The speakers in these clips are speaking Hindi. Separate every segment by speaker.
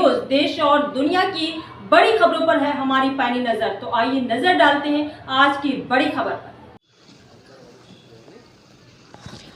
Speaker 1: न्यूज़ देश और दुनिया की बड़ी खबरों पर है हमारी पैनी नजर। तो आइए नजर डालते हैं आज की बड़ी खबर पर।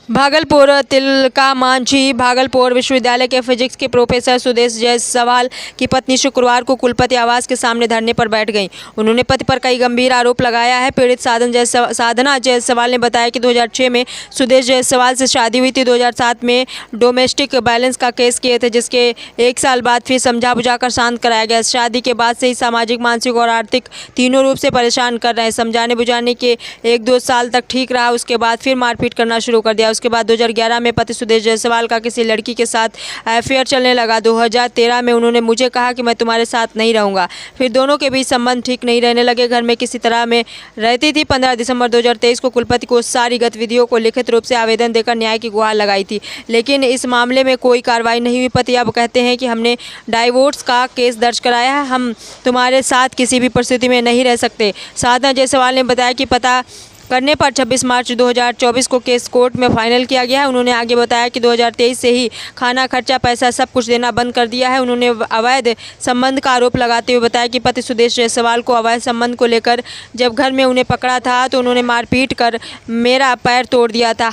Speaker 2: भागलपुर तिलका मांझी भागलपुर विश्वविद्यालय के फिजिक्स के प्रोफेसर सुदेश जायसवाल की पत्नी शुक्रवार को कुलपति आवास के सामने धरने पर बैठ गईं। उन्होंने पति पर कई गंभीर आरोप लगाया है। पीड़ित साधना जायसवाल ने बताया कि 2006 में सुदेश जायसवाल से शादी हुई थी। 2007 में डोमेस्टिक वायलेंस का केस किए थे, जिसके 1 साल बाद फिर समझा बुझाकर शांत कराया गया। शादी के बाद से ही सामाजिक, मानसिक और आर्थिक तीनों रूप से परेशान कर रहे हैं। समझाने बुझाने के 1-2 साल तक ठीक रहा, उसके बाद फिर मारपीट करना शुरू कर दिया। उसके बाद 2011 में पति सुदेश जायसवाल का किसी लड़की के साथ अफेयर चलने लगा। 2013 में उन्होंने मुझे कहा कि मैं तुम्हारे साथ नहीं रहूंगा। फिर दोनों के बीच संबंध ठीक नहीं रहने लगे। घर में किसी तरह में रहती थी। 15 दिसंबर 2023 को कुलपति को सारी गतिविधियों को लिखित रूप से आवेदन देकर न्याय की गुहार लगाई थी, लेकिन इस मामले में कोई कार्रवाई नहीं हुई। पति अब कहते हैं कि हमने डाइवोर्स का केस दर्ज कराया है, हम तुम्हारे साथ किसी भी परिस्थिति में नहीं रह सकते। साधना जायसवाल ने बताया कि पता करने पर 26 मार्च 2024 को केस कोर्ट में फाइनल किया गया है। उन्होंने आगे बताया कि 2023 से ही खाना, खर्चा, पैसा सब कुछ देना बंद कर दिया है। उन्होंने अवैध संबंध का आरोप लगाते हुए बताया कि पति सुदेश जायसवाल को अवैध संबंध को लेकर जब घर में उन्हें पकड़ा था तो उन्होंने मारपीट कर मेरा पैर तोड़ दिया था।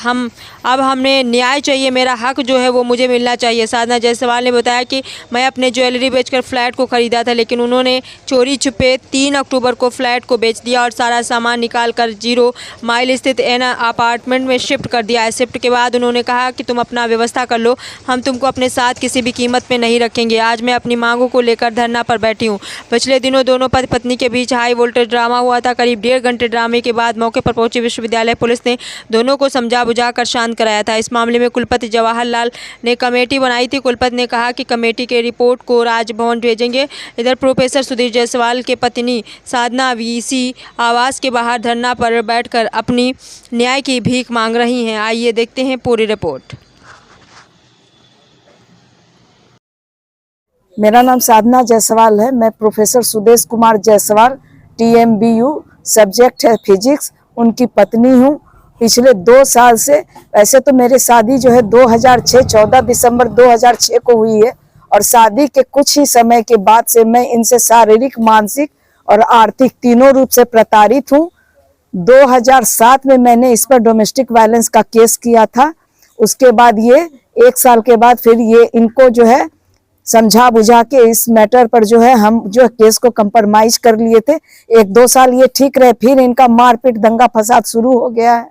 Speaker 2: अब हमने न्याय चाहिए, मेरा हक जो है वो मुझे मिलना चाहिए। साधना जायसवाल ने बताया कि मैं अपने ज्वेलरी बेचकर फ्लैट को खरीदा था, लेकिन उन्होंने चोरी छुपे 3 अक्टूबर को फ्लैट को बेच दिया और सारा सामान निकाल कर 0 माइल स्थित एन अपार्टमेंट में शिफ्ट कर दिया है। शिफ्ट के बाद उन्होंने कहा कि तुम अपना व्यवस्था कर लो, हम तुमको अपने साथ किसी भी कीमत में नहीं रखेंगे। आज मैं अपनी मांगों को लेकर धरना पर बैठी हूँ। पिछले दिनों दोनों पति पत्नी के बीच हाई वोल्टेज ड्रामा हुआ था। करीब 1.5 घंटे ड्रामे के बाद मौके पर पहुंची विश्वविद्यालय पुलिस ने दोनों को समझा बुझा कर शांत कराया था। इस मामले में कुलपति जवाहरलाल ने कमेटी बनाई थी। कुलपति ने कहा कि कमेटी के रिपोर्ट को राजभवन भेजेंगे। इधर प्रोफेसर सुदेश जायसवाल के पत्नी साधना वीसी आवास के बाहर धरना पर बैठकर अपनी न्याय की भीख मांग रही हैं। आइए देखते हैं पूरी रिपोर्ट।
Speaker 3: मेरा नाम साधना जायसवाल है। मैं professor Sudesh Kumar Jaiswal TMBU subject है फिजिक्स, उनकी पत्नी हूँ। पिछले 2 साल से, वैसे तो मेरी शादी जो है 2006 14 दिसंबर 2006 को हुई है, और शादी के कुछ ही समय के बाद से मैं इनसे शारीरिक, मानसिक और आर्थिक तीनों रूप से प्रताड़ित हूँ। 2007 में मैंने इस पर डोमेस्टिक वायलेंस का केस किया था। उसके बाद ये 1 साल के बाद फिर ये इनको जो है समझा बुझा के इस मैटर पर जो है हम जो केस को कंप्रोमाइज कर लिए थे। 1-2 साल ये ठीक रहे, फिर इनका मारपीट, दंगा फसाद शुरू हो गया है।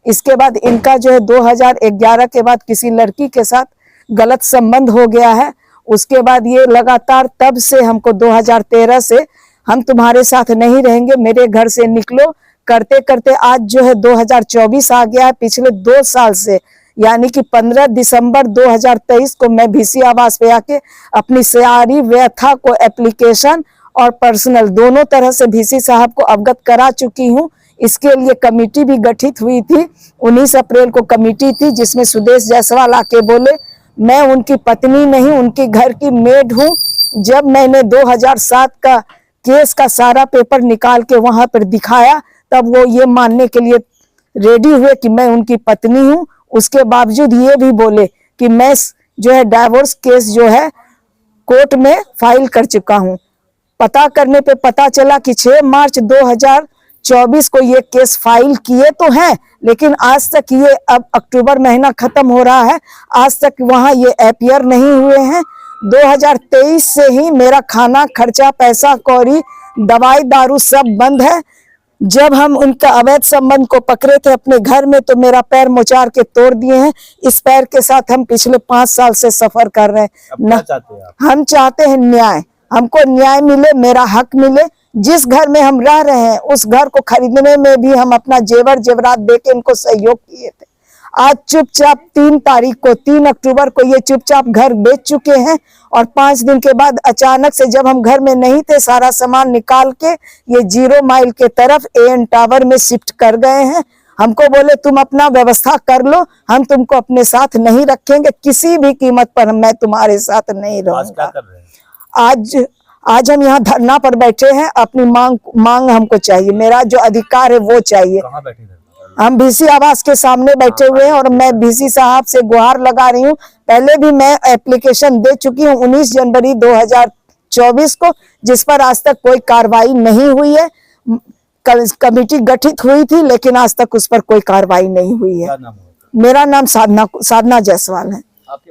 Speaker 3: इसके बाद इनका जो है 2011 के बाद किसी लड़की के साथ गलत संबंध हो गया है। उसके बाद ये लगातार, तब से हमको 2013 से हम तुम्हारे साथ नहीं रहेंगे, मेरे घर से निकलो करते करते आज जो है 2024 आ गया है। पिछले 2 साल से, यानी कि 15 दिसंबर 2023 को मैं VC आवास पे आके अपनी सारी व्यथा को एप्लीकेशन और पर्सनल दोनों तरह से VC साहब को अवगत करा चुकी हूँ। इसके लिए कमेटी भी गठित हुई थी। 19 अप्रैल को कमेटी थी, जिसमें सुदेश जायसवाल आके बोले मैं उनकी पत्नी नहीं, उनकी घर की मेड हूँ। जब मैंने 2007 का केस का सारा पेपर निकाल के वहां पर दिखाया, तब वो ये मानने के लिए रेडी हुए कि मैं उनकी पत्नी हूँ। उसके बावजूद ये भी बोले कि मैं जो है डाइवोर्स केस जो है कोर्ट में फाइल कर चुका हूँ। पता करने पे पता चला कि 6 मार्च 2024 को ये केस फाइल किए तो हैं, लेकिन आज तक ये, अब अक्टूबर महीना खत्म हो रहा है, आज तक वहाँ ये अपीयर नहीं हुए हैं। 2023 से ही मेरा खाना, खर्चा, पैसा कौड़ी, दवाई दारू सब बंद है। जब हम उनका अवैध संबंध को पकड़े थे अपने घर में, तो मेरा पैर मोचार के तोड़ दिए हैं। इस पैर के साथ हम पिछले 5 साल से सफर कर रहे हैं। हम चाहते हैं न्याय, हमको न्याय मिले, मेरा हक मिले। जिस घर में हम रह रहे हैं उस घर को खरीदने में भी हम अपना जेवर जेवरात देके इनको सहयोग किए थे। आज चुपचाप 3 अक्टूबर को ये चुपचाप घर बेच चुके हैं, और 5 दिन के बाद अचानक से जब हम घर में नहीं थे, सारा सामान निकाल के ये 0 माइल के तरफ AN टावर में शिफ्ट कर गए हैं। हमको बोले तुम अपना व्यवस्था कर लो, हम तुमको अपने साथ नहीं रखेंगे, किसी भी कीमत पर मैं तुम्हारे साथ नहीं रहूंगा। आज हम यहाँ धरना पर बैठे हैं। अपनी मांग हमको चाहिए, मेरा जो अधिकार है वो चाहिए।
Speaker 4: कहाँ बैठे थे?
Speaker 3: हम VC आवास के सामने बैठे हुए हैं और मैं VC साहब से गुहार लगा रही हूँ। पहले भी मैं एप्लीकेशन दे चुकी हूँ 19 जनवरी 2024 को, जिस पर आज तक कोई कार्रवाई नहीं हुई है। कमेटी गठित हुई थी लेकिन आज तक उस पर कोई कार्रवाई नहीं हुई है। मेरा नाम साधना जायसवाल है।